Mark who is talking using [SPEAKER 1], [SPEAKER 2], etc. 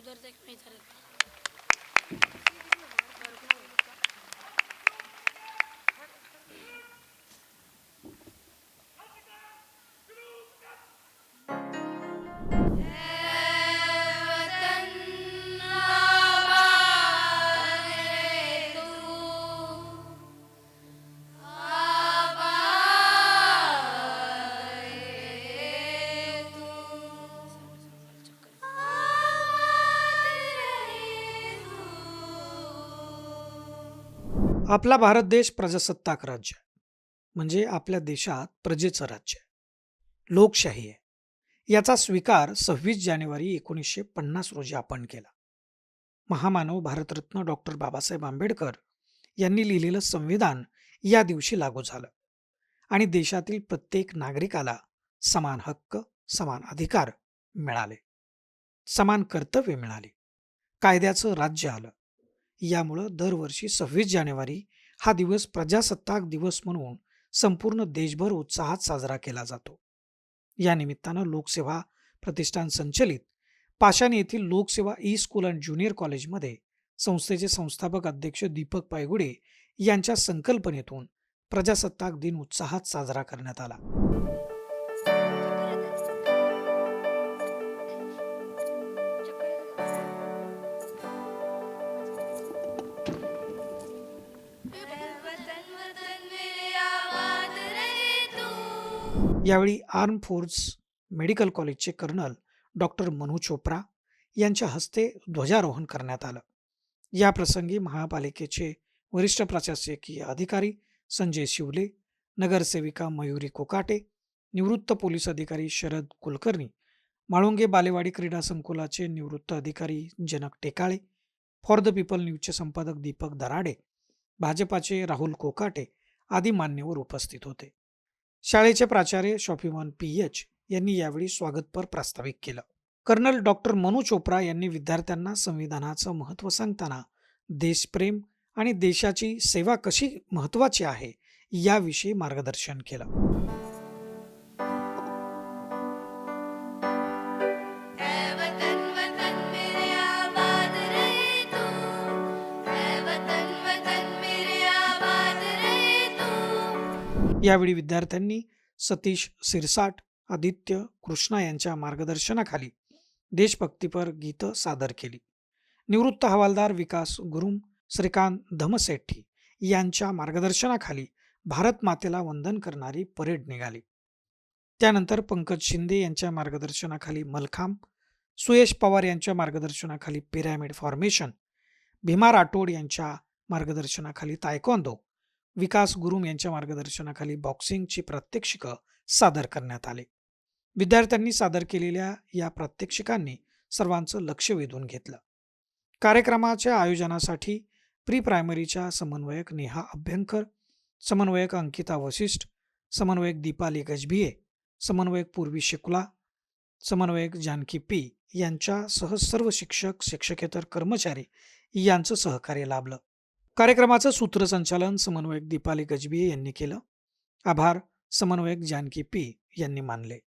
[SPEAKER 1] उधर देख मैं इधर
[SPEAKER 2] आपला भारत देश प्रजासत्ताक राज्य आहे. म्हणजे आपल्या देशात प्रजेचं राज्य आहे. लोकशाही आहे. याचा स्वीकार 26 जानेवारी 1950 रोजी आपण केला. महामानव भारतरत्न डॉक्टर बाबासाहेब आंबेडकर यांनी लिहिलेलं संविधान या दिवशी लागू झालं आणि देशातील प्रत्येक नागरिकाला समान हक्क, समान अधिकार मिळाले, समान कर्तव्य मिळाली, कायद्याचं राज्य आलं. यामुळं दरवर्षी 26 जानेवारी हा दिवस प्रजासत्ताक दिवस म्हणून संपूर्ण देशभर उत्साहात साजरा केला जातो. या निमित्तानं लोकसेवा प्रतिष्ठान संचलित पाषाण येथील लोकसेवा ई स्कूल अँड ज्युनियर कॉलेजमध्ये संस्थेचे संस्थापक अध्यक्ष दीपक पायगुडे यांच्या संकल्पनेतून प्रजासत्ताक दिन उत्साहात साजरा करण्यात आला. यावेळी आर्म फोर्स मेडिकल कॉलेजचे कर्नल डॉक्टर मनू चोप्रा यांच्या हस्ते ध्वजारोहण करण्यात आलं. या प्रसंगी महापालिकेचे वरिष्ठ प्रशासकीय अधिकारी संजय शिवले, नगरसेविका मयुरी कोकाटे, निवृत्त पोलीस अधिकारी शरद कुलकर्णी, म्हाळुंगे बालेवाडी क्रीडा संकुलाचे निवृत्त अधिकारी जनक टेकाळे, फॉर द पीपल न्यूजचे संपादक दीपक दराडे, भाजपाचे राहुल कोकाटे आदी मान्यवर उपस्थित होते. शाळेचे प्राचार्य शॉफीमन PH यांनी यावेळी स्वागतपर प्रास्ताविक केलं. कर्नल डॉक्टर मनू चोप्रा यांनी विद्यार्थ्यांना संविधानाचं महत्त्व सांगताना देशप्रेम आणि देशाची सेवा कशी महत्त्वाची आहे याविषयी मार्गदर्शन केलं. यावेळी विद्यार्थ्यांनी सतीश सिरसाट, आदित्य कृष्णा यांच्या मार्गदर्शनाखाली देशभक्तीपर गीतं सादर केली. निवृत्त हवालदार विकास गुरुम, श्रीकांत धमसेट्टी यांच्या मार्गदर्शनाखाली भारत मातेला वंदन करणारी परेड निघाली. त्यानंतर पंकज शिंदे यांच्या मार्गदर्शनाखाली मलखांब, सुयश पवार यांच्या मार्गदर्शनाखाली पिरॅमिड फॉर्मेशन, भीमा राठोड यांच्या मार्गदर्शनाखाली तायक्वांदो, विकास गुरुम यांच्या मार्गदर्शनाखाली बॉक्सिंगची प्रात्यक्षिकं सादर करण्यात आले. विद्यार्थ्यांनी सादर केलेल्या या प्रात्यक्षिकांनी सर्वांचं लक्ष वेधून घेतलं. कार्यक्रमाच्या आयोजनासाठी प्री प्रायमरीच्या समन्वयक नेहा अभ्यंकर, समन्वयक अंकिता वशिष्ठ, समन्वयक दीपाली गजभिये, समन्वयक पूर्वी शुक्ला, समन्वयक जानकी P यांच्यासह सर्व शिक्षक, शिक्षकेतर कर्मचारी यांचं सहकार्य लाभलं. कार्यक्रमाचं सूत्रसंचालन समन्वयक दीपाली गजभिये यांनी केलं. आभार समन्वयक जानकी P यांनी मानले.